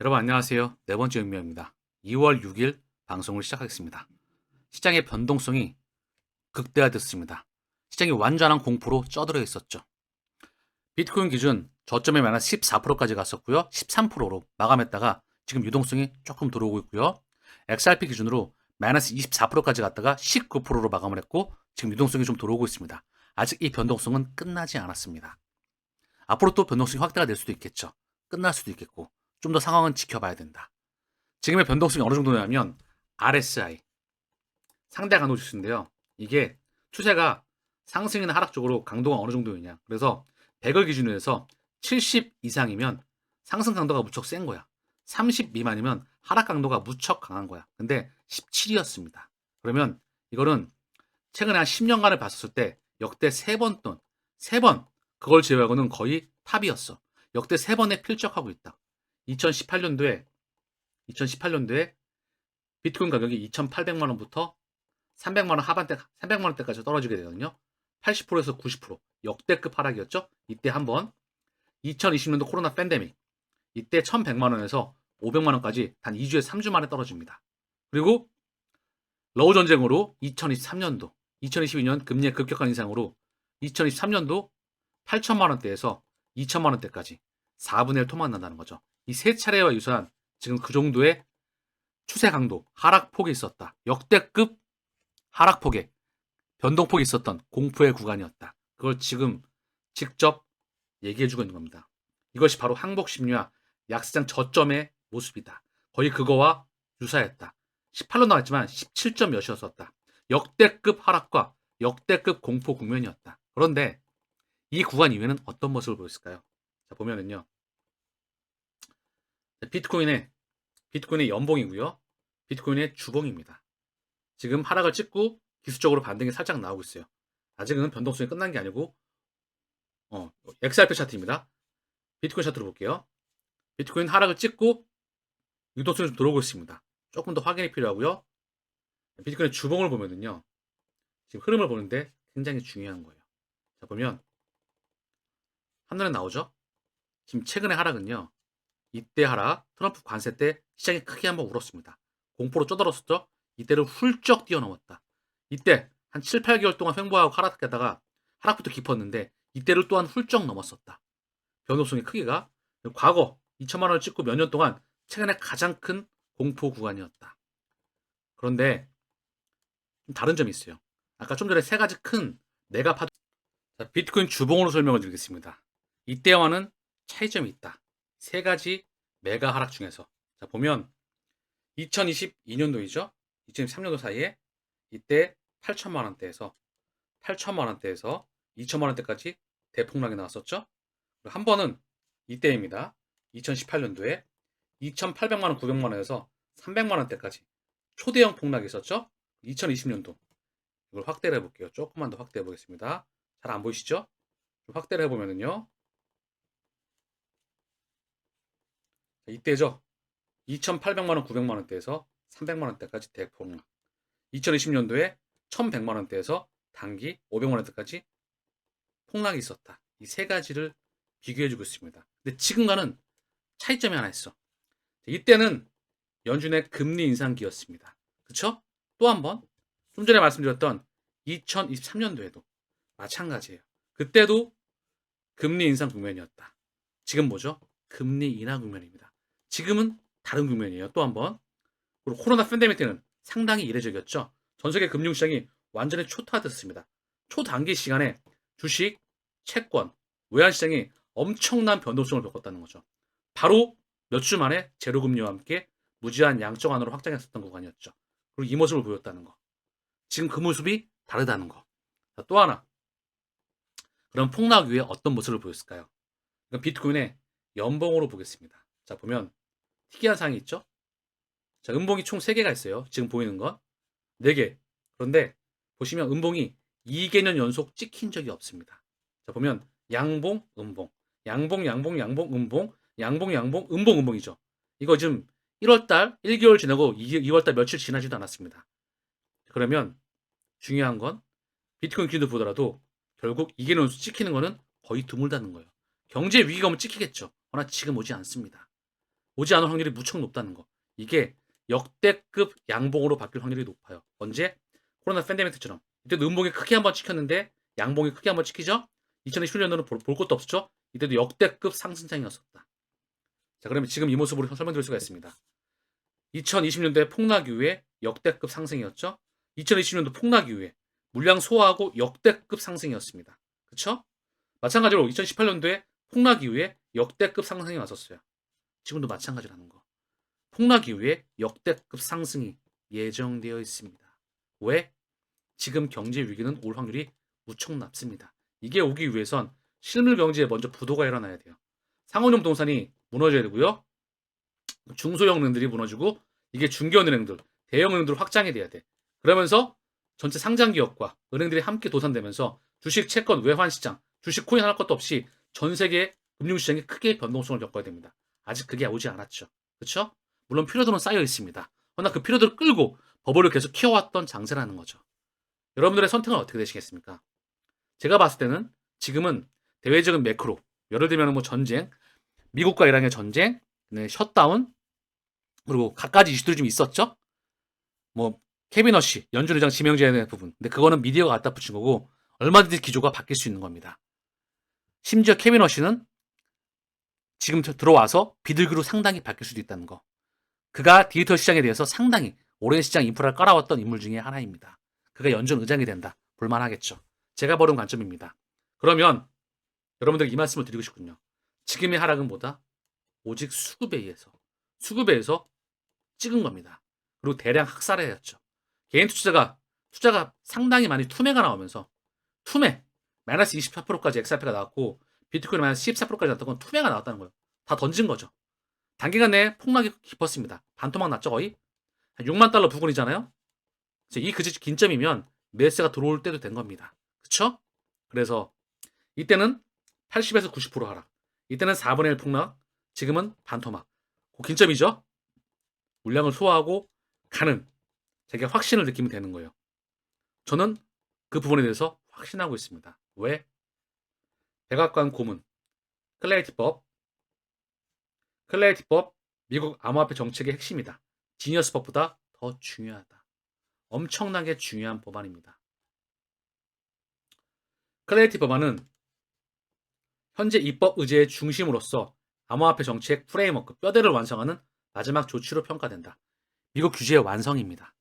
여러분 안녕하세요. 네 번째 영미입니다. 2월 6일 방송을 시작하겠습니다. 시장의 변동성이 극대화됐습니다. 시장이 완전한 공포로 쪄들어 있었죠. 비트코인 기준 저점에 마이너스 14%까지 갔었고요. 13%로 마감했다가 지금 유동성이 조금 들어오고 있고요. XRP 기준으로 마이너스 24%까지 갔다가 19%로 마감을 했고 지금 유동성이 좀 들어오고 있습니다. 아직 이 변동성은 끝나지 않았습니다. 앞으로 또 변동성이 확대가 될 수도 있겠죠. 끝날 수도 있겠고 좀 더 상황은 지켜봐야 된다. 지금의 변동성이 어느 정도냐면 RSI 상대 강도 지수인데요. 이게 추세가 상승이나 하락 쪽으로 강도가 어느 정도였냐. 그래서 100을 기준으로 해서 70 이상이면 상승 강도가 무척 센 거야. 30 미만이면 하락 강도가 무척 강한 거야. 근데 17이었습니다. 그러면 이거는 최근에 한 10년간을 봤었을 때 역대 3번 돈, 3번 그걸 제외하고는 거의 탑이었어. 역대 3번에 필적하고 있다. 2018년도에 비트코인 가격이 2,800만 원부터 300만 원 하반대, 300만 원대까지 떨어지게 되거든요. 80%에서 90% 역대급 하락이었죠. 이때 한번 2020년도 코로나 팬데믹 이때 1,100만 원에서 500만 원까지 단 2주에 3주 만에 떨어집니다. 그리고 러우 전쟁으로 2023년도, 2022년 금리의 급격한 인상으로 2023년도 8천만 원대에서 2천만 원대까지 4분의 1 토막 난다는 거죠. 이 세 차례와 유사한 지금 그 정도의 추세 강도, 하락폭이 있었다. 역대급 하락폭에 변동폭이 있었던 공포의 구간이었다. 그걸 지금 직접 얘기해주고 있는 겁니다. 이것이 바로 항복 심리와 약세장 저점의 모습이다. 거의 그거와 유사했다. 18로 나왔지만 17점 몇이었었다. 역대급 하락과 역대급 공포 국면이었다. 그런데 이 구간 이후에는 어떤 모습을 보였을까요? 자, 보면은요. 비트코인의 연봉이고요. 비트코인의 주봉입니다. 지금 하락을 찍고 기술적으로 반등이 살짝 나오고 있어요. 아직은 변동성이 끝난 게 아니고 XRP 차트입니다. 비트코인 차트로 볼게요. 비트코인 하락을 찍고 유동성이 좀 들어오고 있습니다. 조금 더 확인이 필요하고요. 비트코인의 주봉을 보면은요. 지금 흐름을 보는데 굉장히 중요한 거예요. 자, 보면 한눈에 나오죠? 지금 최근의 하락은요. 이때 하락, 트럼프 관세 때 시장이 크게 한번 울었습니다. 공포로 쪼들었었죠? 이때를 훌쩍 뛰어넘었다. 이때 한 7, 8개월 동안 횡보하고 하락했다가 하락부터 깊었는데 이때를 또한 훌쩍 넘었었다. 변동성의 크기가 과거 2천만 원을 찍고 몇 년 동안 최근에 가장 큰 공포 구간이었다. 그런데 좀 다른 점이 있어요. 아까 좀 전에 세 가지 큰 메가 파동. 자, 비트코인 주봉으로 설명을 드리겠습니다. 이때와는 차이점이 있다. 세 가지 메가 하락 중에서 자, 보면 2022년도이죠. 2023년도 사이에 이때 8천만 원대에서 2천만 원대까지 대폭락이 나왔었죠. 한 번은 이때입니다. 2018년도에 2,800만 원, 900만 원에서 300만 원대까지 초대형 폭락이 있었죠. 2020년도 이걸 확대를 해볼게요. 조금만 더 확대해 보겠습니다. 잘 안 보이시죠? 확대를 해보면은요. 이때죠. 2,800만 원, 900만 원대에서 300만 원대까지 대폭락. 2020년도에 1,100만 원대에서 단기 500만 원대까지 폭락이 있었다. 이 세 가지를 비교해주고 있습니다. 근데 지금과는 차이점이 하나 있어. 이때는 연준의 금리 인상기였습니다. 그쵸? 또 한 번, 좀 전에 말씀드렸던 2023년도에도 마찬가지예요. 그때도 금리 인상 국면이었다. 지금 뭐죠? 금리 인하 국면입니다. 지금은 다른 국면이에요. 또 한 번. 그리고 코로나 팬데믹 때는 상당히 이례적이었죠. 전 세계 금융시장이 완전히 초토화됐습니다. 초단기 시간에 주식, 채권, 외환시장이 엄청난 변동성을 겪었다는 거죠. 바로 몇 주 만에 제로금리와 함께 무제한 양적 완화로 확장했었던 구간이었죠. 그리고 이 모습을 보였다는 거. 지금 그 모습이 다르다는 거. 자, 또 하나. 그럼 폭락 이후에 어떤 모습을 보였을까요? 비트코인의 연봉으로 보겠습니다. 자, 보면 특이한 사항이 있죠? 자, 음봉이 총 3개가 있어요. 지금 보이는 건 4개. 그런데 보시면 음봉이 2개년 연속 찍힌 적이 없습니다. 자, 보면 양봉, 음봉, 양봉, 양봉, 양봉, 음봉, 양봉, 양봉, 음봉, 음봉이죠. 이거 지금 1월달 1개월 지나고 2월달 며칠 지나지도 않았습니다. 그러면 중요한 건 비트코인 기준으로 보더라도 결국 2개년 연속 찍히는 거는 거의 드물다는 거예요. 경제 위기가 오면 찍히겠죠. 그러나 지금 오지 않습니다. 오지 않을 확률이 무척 높다는 거. 이게 역대급 양봉으로 바뀔 확률이 높아요. 언제? 코로나 팬데믹 때처럼. 이때도 음봉이 크게 한번 찍혔는데 양봉이 크게 한번 찍히죠? 2017년도는 볼 것도 없었죠? 이때도 역대급 상승장이었었다. 자, 그러면 지금 이 모습으로 설명드릴 수가 있습니다. 2020년도에 폭락 이후에 역대급 상승이었죠? 2020년도 폭락 이후에 물량 소화하고 역대급 상승이었습니다. 그쵸? 마찬가지로 2018년도에 폭락 이후에 역대급 상승이 왔었어요. 지금도 마찬가지라는 거. 폭락 이후에 역대급 상승이 예정되어 있습니다. 왜? 지금 경제 위기는 올 확률이 무척 낮습니다. 이게 오기 위해선 실물 경제에 먼저 부도가 일어나야 돼요. 상업용 부동산이 무너져야 되고요. 중소형 은행들이 무너지고 이게 중견 은행들, 대형 은행들 확장이 돼야 돼. 그러면서 전체 상장 기업과 은행들이 함께 도산되면서 주식, 채권, 외환 시장, 주식, 코인 할 것도 없이 전 세계 금융 시장이 크게 변동성을 겪어야 됩니다. 아직 그게 오지 않았죠. 그렇죠? 물론 피로도는 쌓여 있습니다. 그러나 그 피로도를 끌고 버블을 계속 키워왔던 장세라는 거죠. 여러분들의 선택은 어떻게 되시겠습니까? 제가 봤을 때는 지금은 대외적인 매크로, 예를 들면 뭐 전쟁, 미국과 이란의 전쟁, 네, 셧다운, 그리고 갖가지 이슈들이 좀 있었죠. 뭐 케빈 허시, 연준 의장 지명제에 대한 부분. 근데 그거는 미디어가 갖다 붙인 거고 얼마든지 기조가 바뀔 수 있는 겁니다. 심지어 케빈 허시는 지금 들어와서 비둘기로 상당히 바뀔 수도 있다는 거. 그가 디지털 시장에 대해서 상당히 오랜 시장 인프라를 깔아왔던 인물 중에 하나입니다. 그가 연준 의장이 된다. 볼만하겠죠. 제가 보는 관점입니다. 그러면 여러분들 이 말씀을 드리고 싶군요. 지금의 하락은 뭐다? 오직 수급에 의해서 찍은 겁니다. 그리고 대량 학살을 했죠. 개인 투자가 상당히 많이 투매가 나오면서 투매 마이너스 24%까지 XRP가 나왔고 비트코인 마이너스 14%까지 나왔던 건 투매가 나왔다는 거예요. 다 던진 거죠. 단기간 내에 폭락이 깊었습니다. 반토막 났죠 거의. 6만 달러 부근이잖아요. 이 긴점이면 매수가 들어올 때도 된 겁니다. 그쵸? 그래서 이때는 80에서 90% 하락. 이때는 4분의 1 폭락. 지금은 반토막. 그 긴점이죠. 물량을 소화하고 가는 제가 확신을 느끼면 되는 거예요. 저는 그 부분에 대해서 확신하고 있습니다. 왜? 백악관 고문, 클래리티법, 미국 암호화폐 정책의 핵심이다. 지니어스법보다 더 중요하다. 엄청나게 중요한 법안입니다. 클래리티 법안은 현재 입법 의제의 중심으로서 암호화폐 정책 프레임워크 뼈대를 완성하는 마지막 조치로 평가된다. 미국 규제의 완성입니다.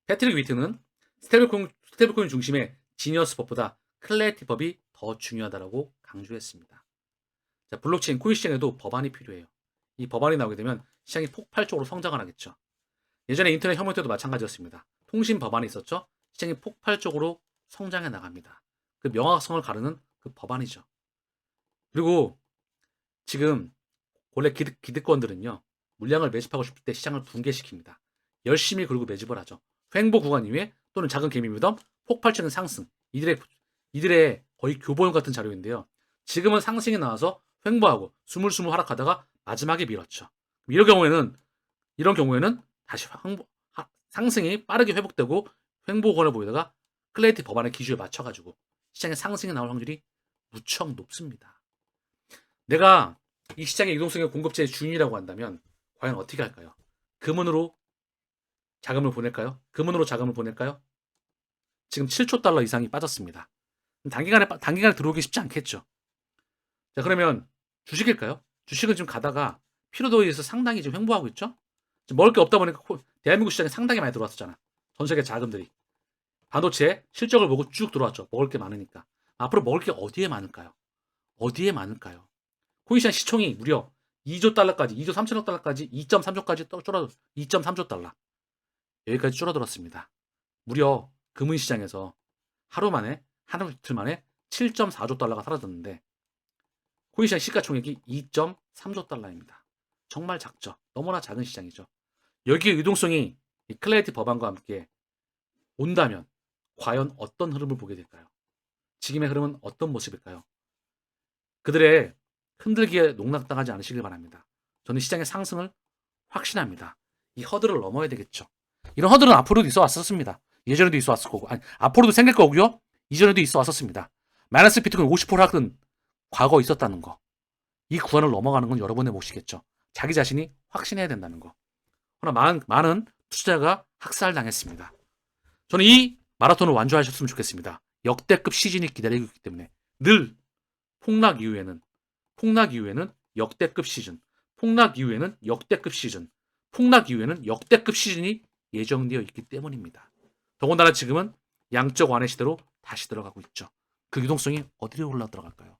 패트릭 위트는 스테이블코인 중심의 지니어스법보다 클래리티 법이 더 중요하다고 강조했습니다. 자, 블록체인 코인 시장에도 법안이 필요해요. 이 법안이 나오게 되면 시장이 폭발적으로 성장을 하겠죠. 예전에 인터넷 혁명 때도 마찬가지였습니다. 통신 법안이 있었죠. 시장이 폭발적으로 성장해 나갑니다. 그 명확성을 가르는 그 법안이죠. 그리고 지금 원래 기득권들은요. 물량을 매집하고 싶을 때 시장을 붕괴시킵니다. 열심히 그리고 매집을 하죠. 횡보 구간 이후에 또는 작은 개미 무덤, 폭발적인 상승. 이들의 거의 교보용 같은 자료인데요. 지금은 상승이 나와서 횡보하고 스물스물 하락하다가 마지막에 밀었죠. 이런 경우에는 다시 상승이 빠르게 회복되고 횡보권을 보이다가 클래리티 법안의 기준에 맞춰가지고 시장에 상승이 나올 확률이 무척 높습니다. 내가 이 시장의 유동성의 공급자의 주인이라고 한다면 과연 어떻게 할까요? 금은으로 자금을 보낼까요? 지금 7조 달러 이상이 빠졌습니다. 단기간에 들어오기 쉽지 않겠죠. 자, 그러면 주식일까요? 주식은 지금 가다가 피로도에 의해서 상당히 지금 횡보하고 있죠? 지금 먹을 게 없다 보니까 대한민국 시장에 상당히 많이 들어왔었잖아. 전 세계 자금들이. 반도체 실적을 보고 쭉 들어왔죠. 먹을 게 많으니까. 앞으로 먹을 게 어디에 많을까요? 코인시장 시총이 무려 2조 3천억 달러까지 2.3조까지 줄어들었어. 2.3조 달러. 여기까지 줄어들었습니다. 무려 금은시장에서 하루 이틀 만에 7.4조 달러가 사라졌는데 코인시장 시가총액이 2.3조 달러입니다. 정말 작죠. 너무나 작은 시장이죠. 여기에 유동성이 이 클래리티 법안과 함께 온다면 과연 어떤 흐름을 보게 될까요? 지금의 흐름은 어떤 모습일까요? 그들의 흔들기에 농락당하지 않으시길 바랍니다. 저는 시장의 상승을 확신합니다. 이 허들을 넘어야 되겠죠. 이런 허들은 앞으로도 있어 왔었습니다. 예전에도 있어 왔을 거고, 앞으로도 생길 거고요. 이전에도 있어 왔었습니다. 마이너스 비트코인 50% 하락은 과거 있었다는 거. 이 구간을 넘어가는 건 여러분의 몫이겠죠. 자기 자신이 확신해야 된다는 거. 그러나 많은 투자자가 학살당했습니다. 저는 이 마라톤을 완주하셨으면 좋겠습니다. 역대급 시즌이 기다리고 있기 때문에 늘 폭락 이후에는 역대급 시즌, 폭락 이후에는 역대급 시즌, 폭락 이후에는 역대급 시즌이 예정되어 있기 때문입니다. 더군다나 지금은 양적 완의 시대로 다시 들어가고 있죠. 그 유동성이 어디로 올라 들어갈까요?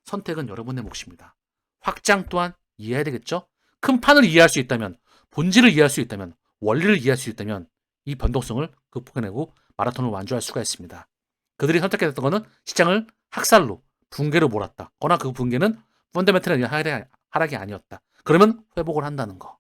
선택은 여러분의 몫입니다. 확장 또한 이해해야 되겠죠? 큰 판을 이해할 수 있다면, 본질을 이해할 수 있다면, 원리를 이해할 수 있다면 이 변동성을 극복해내고 마라톤을 완주할 수가 있습니다. 그들이 선택했던 것은 시장을 학살로, 붕괴로 몰았다. 거나 그 붕괴는 펀더멘털의 하락이 아니었다. 그러면 회복을 한다는 거.